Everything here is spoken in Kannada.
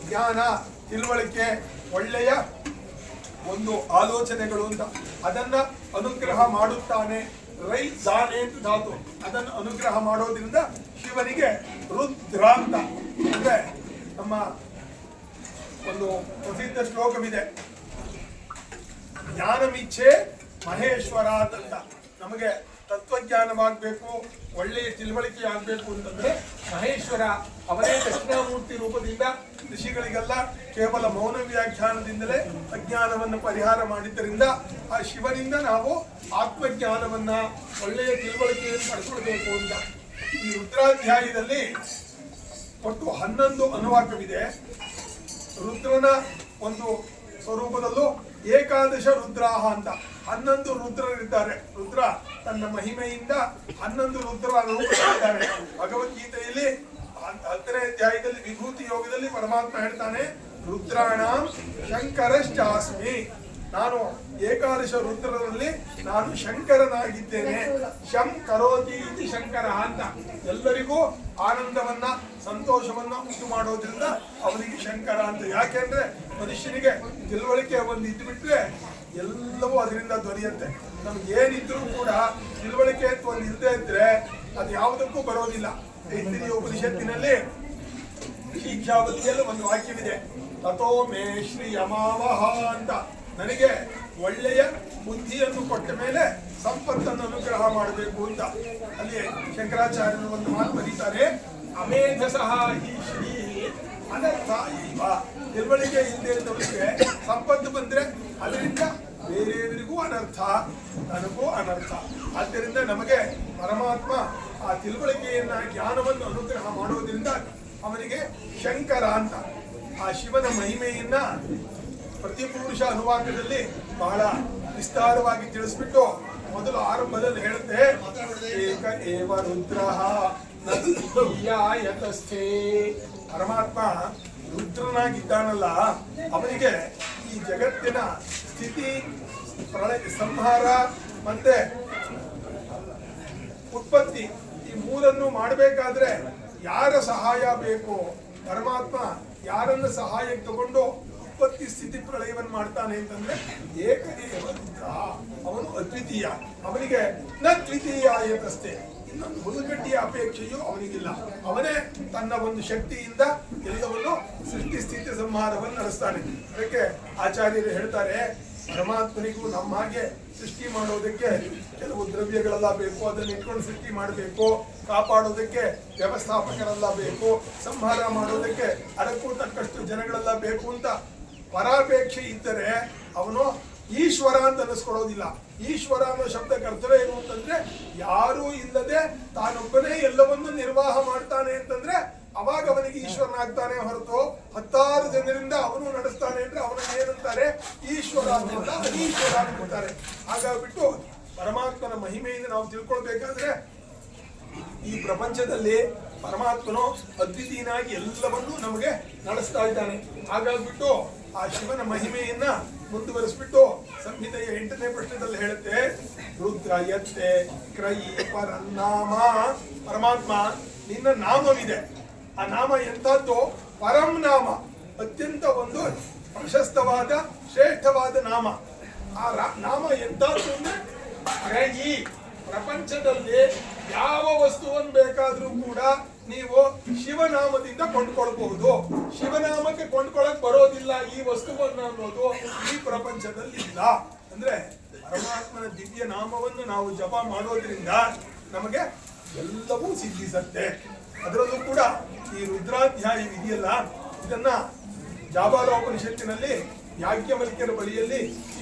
ಜ್ಞಾನ, ತಿಳುವಳಿಕೆ, ಒಳ್ಳೆಯ ಒಂದು ಆಲೋಚನೆಗಳು ಅಂತ ಅದನ್ನ ಅನುಗ್ರಹ ಮಾಡುತ್ತಾನೆ. ರೈ ದಾನೆ ಅಂತ ಧಾತು, ಅದನ್ನು ಅನುಗ್ರಹ ಮಾಡೋದ್ರಿಂದ ಶಿವನಿಗೆ ರುದ್ರ ಅಂತ. ಅಂದ್ರೆ ನಮ್ಮ ಒಂದು ಪ್ರಸಿದ್ಧ ಶ್ಲೋಕವಿದೆ, ಜ್ಞಾನಮಿಚ್ಛೆ ಮಹೇಶ್ವರಾತ್ ಅಂತ. ನಮಗೆ ತತ್ವಜ್ಞಾನವಾಗಬೇಕು, ಒಳ್ಳೆಯ ತಿಳುವಳಿಕೆ ಆಗಬೇಕು ಅಂತಂದ್ರೆ ಮಹೇಶ್ವರ ಅವನೇ ದಕ್ಷಿಣಾಮೂರ್ತಿ ರೂಪದಿಂದ ಋಷಿಗಳಿಗೆಲ್ಲ ಕೇವಲ ಮೌನ ವ್ಯಾಖ್ಯಾನದಿಂದಲೇ ಅಜ್ಞಾನವನ್ನು ಪರಿಹಾರ ಮಾಡಿದ್ದರಿಂದ ಆ ಶಿವನಿಂದ ನಾವು ಆತ್ಮಜ್ಞಾನವನ್ನ, ಒಳ್ಳೆಯ ತಿಳುವಳಿಕೆಯನ್ನು ಪಡೆದುಕೊಳ್ಬೇಕು ಅಂತ. ಈ ರುದ್ರಾಧ್ಯಾಯದಲ್ಲಿ ಒಟ್ಟು 11 ಅನುವಾಕವಿದೆ. ರುದ್ರನ ಒಂದು ಸ್ವರೂಪದಲ್ಲೂ ಏಕಾದಶ ರುದ್ರಾಹ ಅಂತ 11 ರುದ್ರರಿದ್ದಾರೆ. ರುದ್ರ ತನ್ನ ಮಹಿಮೆಯಿಂದ 11 ರುದ್ರ ರೂಪಗಳಿದ್ದಾರೆ. ಭಗವದ್ಗೀತೆಯಲ್ಲಿ 10ನೇ ಅಧ್ಯಾಯದಲ್ಲಿ ವಿಭೂತಿ ಯೋಗದಲ್ಲಿ ಪರಮಾತ್ಮ ಹೇಳ್ತಾನೆ, ರುದ್ರಾಣಾಂ ಶಂಕರಶ್ಚಾಸ್ಮಿ, ನಾನು ಏಕಾದಶ ರುದ್ರರಲ್ಲಿ ನಾನು ಶಂಕರನಾಗಿದ್ದೇನೆ. ಶಂ ಕರೋತಿ ಇತಿ ಶಂಕರ ಅಂತ. ಎಲ್ಲರಿಗೂ ಆನಂದವನ್ನ, ಸಂತೋಷವನ್ನ ಉಂಟು ಮಾಡೋದ್ರಿಂದ ಅವನಿಗೆ ಶಂಕರ ಅಂತ. ಯಾಕೆಂದ್ರೆ ಮನುಷ್ಯನಿಗೆ ತಿಳುವಳಿಕೆ ಒಂದು ಇದ್ದುಬಿಟ್ರೆ ಎಲ್ಲವೂ ಅದರಿಂದ ದೊರೆಯುತ್ತೆ. ನಮ್ಗೆ ಏನಿದ್ರು ಕೂಡ ತಿಳುವಳಿಕೆ ಅಂತ ಒಂದು ಇಲ್ಲದೆ ಇದ್ರೆ ಅದು ಯಾವುದಕ್ಕೂ ಬರೋದಿಲ್ಲ. ಐತಿರಿಯ ಉಪನಿಷತ್ತಿನಲ್ಲಿ ಶಿಕ್ಷಾವತಿಯಲ್ಲಿ ಒಂದು ವಾಕ್ಯವಿದೆ, ತಥೋ ಮೇ ಶ್ರೀ ಅಮಾವಹ ಅಂತ. ನನಗೆ ಒಳ್ಳೆಯ ಬುದ್ಧಿಯನ್ನು ಕೊಟ್ಟ ಮೇಲೆ ಸಂಪತ್ತನ್ನು ಅನುಗ್ರಹ ಮಾಡಬೇಕು ಅಂತ. ಅಲ್ಲಿ ಶಂಕರಾಚಾರ್ಯರು ಒಂದು ಮಾತು ಬರೀತಾರೆ, ಅಮೇಧಸಃ ಹಿ ಶ್ರೀ ಅನರ್ಥ ಇವ. ತಿಳುವಳಿಕೆ ಇಲ್ಲದೆ ಇದ್ದವರಿಗೆ ಸಂಪತ್ತು ಬಂದ್ರೆ ಅದರಿಂದ ಬೇರೆಯವರಿಗೂ ಅನರ್ಥ, ನನಗೂ ಅನರ್ಥ. ಆದ್ದರಿಂದ ನಮಗೆ ಪರಮಾತ್ಮ ಆ ತಿಳುವಳಿಕೆಯನ್ನ, ಜ್ಞಾನವನ್ನು ಅನುಗ್ರಹ ಮಾಡೋದ್ರಿಂದ ಅವನಿಗೆ ಶಂಕರ ಅಂತ. ಆ ಶಿವನ ಮಹಿಮೆಯನ್ನ ಪ್ರತಿಪುರುಷ ಅನುವಾದದಲ್ಲಿ ಬಹಳ ವಿಸ್ತಾರವಾಗಿ ತಿಳಿಸ್ಬಿಟ್ಟು ಮೊದಲು ಆರಂಭದಲ್ಲಿ ಹೇಳುತ್ತೆ, ಏಕ ಏವ ರುದ್ರಃ ಯತಸ್ಥೆ. ಪರಮಾತ್ಮ ರುದ್ರನಾಗಿದ್ದಾನಲ್ಲ, ಅವನಿಗೆ ಈ ಜಗತ್ತಿನ ಸ್ಥಿತಿ, ಪ್ರಳಯ, ಸಂಹಾರ ಮತ್ತೆ ಉತ್ಪತ್ತಿ ಈ ಮೂರನ್ನು ಮಾಡಬೇಕಾದ್ರೆ ಯಾರ ಸಹಾಯ ಬೇಕು? ಪರಮಾತ್ಮ ಯಾರನ್ನ ಸಹಾಯಕ್ಕೆ ತಗೊಂಡು ಉತ್ಪತ್ತಿ ಸ್ಥಿತಿ ಪ್ರಳಯವನ್ನು ಮಾಡ್ತಾನೆ ಅಂತಂದ್ರೆ ಏಕದೇವ ರುದ್ರ, ಅವನು ಅದ್ವಿತೀಯ. ಅವನಿಗೆ ನ ದ್ವಿತೀಯಾಯತಸ್ಥೆ, ಇನ್ನೊಂದು ಹುಡುಗಡ್ಡಿಯ ಅಪೇಕ್ಷೆಯೂ ಅವನಿಗಿಲ್ಲ. ಅವನೇ ತನ್ನ ಒಂದು ಶಕ್ತಿಯಿಂದ ಎಲ್ಲವನ್ನು ಸೃಷ್ಟಿ ಸ್ಥಿತಿ ಸಂಹಾರವನ್ನು ನಡೆಸ್ತಾನೆ. ಅದಕ್ಕೆ ಆಚಾರ್ಯರು ಹೇಳ್ತಾರೆ, ಪರಮಾತ್ಮನಿಗೂ ನಮ್ಮ ಹಾಗೆ ಸೃಷ್ಟಿ ಮಾಡೋದಕ್ಕೆ ಕೆಲವು ದ್ರವ್ಯಗಳೆಲ್ಲ ಬೇಕು, ಅದನ್ನ ಇಟ್ಕೊಂಡು ಸೃಷ್ಟಿ ಮಾಡಬೇಕು. ಕಾಪಾಡೋದಕ್ಕೆ ವ್ಯವಸ್ಥಾಪಕರೆಲ್ಲ ಬೇಕು, ಸಂಹಾರ ಮಾಡೋದಕ್ಕೆ ಅದಕ್ಕೂ ತಕ್ಕಷ್ಟು ಜನಗಳೆಲ್ಲ ಬೇಕು ಅಂತ ಪರಾಪೇಕ್ಷೆ ಇದ್ದರೆ ಅವನು ಈಶ್ವರ ಅಂತ ಅನ್ನಿಸ್ಕೊಳ್ಳೋದಿಲ್ಲ. ಈಶ್ವರ ಅನ್ನೋ ಶಬ್ದಕ್ಕೆ ಅರ್ಥವೇ ಏನು ಅಂತಂದ್ರೆ ಯಾರೂ ಇಲ್ಲದೆ ತಾನೊಬ್ಬನೇ ಎಲ್ಲವನ್ನೂ ನಿರ್ವಾಹ ಮಾಡ್ತಾನೆ ಅಂತಂದ್ರೆ ಅವಾಗ ಅವನಿಗೆ ಈಶ್ವರನಾಗ್ತಾನೆ ಹೊರತು 10 ಜನರಿಂದ ಅವನು ನಡೆಸ್ತಾನೆ ಅಂದ್ರೆ ಅವನಿಗೆ ಏನಂತಾರೆ? ಈಶ್ವರ ಅಂತ, ಅನೀಶ್ವರ ಅಂತಾರೆ. ಹಾಗಾಗ್ಬಿಟ್ಟು ಪರಮಾತ್ಮನ ಮಹಿಮೆಯಿಂದ ನಾವು ತಿಳ್ಕೊಳ್ಬೇಕಾದ್ರೆ ಈ ಪ್ರಪಂಚದಲ್ಲಿ ಪರಮಾತ್ಮನು ಅದ್ವಿತೀಯನಾಗಿ ಎಲ್ಲವನ್ನೂ ನಮಗೆ ನಡೆಸ್ತಾ ಇದ್ದಾನೆ. ಹಾಗಾಗ್ಬಿಟ್ಟು ಆ ಶಿವನ ಮಹಿಮೆಯನ್ನ ಮುಂದುವರಿಸ್ಬಿಟ್ಟು ಸಂಹಿತೆಯ 8ನೇ ಪ್ರಶ್ನೆದಲ್ಲಿ ಹೇಳುತ್ತೆ, ರುದ್ರ ಯತ್ತೆ ಕ್ರಯಿ ಪರನಾಮ. ಪರಮಾತ್ಮ ನಿನ್ನ ನಾಮವಿದೆ, ಆ ನಾಮ ಎಂಥದ್ದು? ಪರಂ ನಾಮ, ಅತ್ಯಂತ ಒಂದು ಪ್ರಶಸ್ತವಾದ ಶ್ರೇಷ್ಠವಾದ ನಾಮ. ಆ ನಾಮ ಎಂಥದ್ದು ಅಂದ್ರೆ ಕ್ರಯಿ. ಪ್ರಪಂಚದಲ್ಲಿ ಯಾವ ವಸ್ತುವನ್ನು ಬೇಕಾದ್ರೂ ಕೂಡ ನೀವು ಶಿವನಾಮದಿಂದ ಕೊಂಡ್ಕೊಳ್ಬಹುದು. ಶಿವನಾಮಕ್ಕೆ ಕೊಂಡ್ಕೊಳಕ್ ಬರೋದಿಲ್ಲ ಈ ವಸ್ತುವನ್ನು ಅನ್ನೋದು ಈ ಪ್ರಪಂಚದಲ್ಲಿ ಇಲ್ಲ. ಅಂದ್ರೆ ಪರಮಾತ್ಮನ ದಿವ್ಯ ನಾಮವನ್ನು ನಾವು ಜಪ ಮಾಡೋದ್ರಿಂದ ನಮಗೆ ಎಲ್ಲವೂ ಸಿದ್ಧಿಸತ್ತೆ. ಅದರಲ್ಲೂ ಕೂಡ ಈ ರುದ್ರಾಧ್ಯಾಯ ಇದೆಯಲ್ಲ, ಇದನ್ನ ಜಾಬಾಲ ಉಪನಿಷತ್ತಿನಲ್ಲಿ ಯಾಜ್ಞವಲ್ಕ್ಯರ ಬಳಿಯಲ್ಲಿ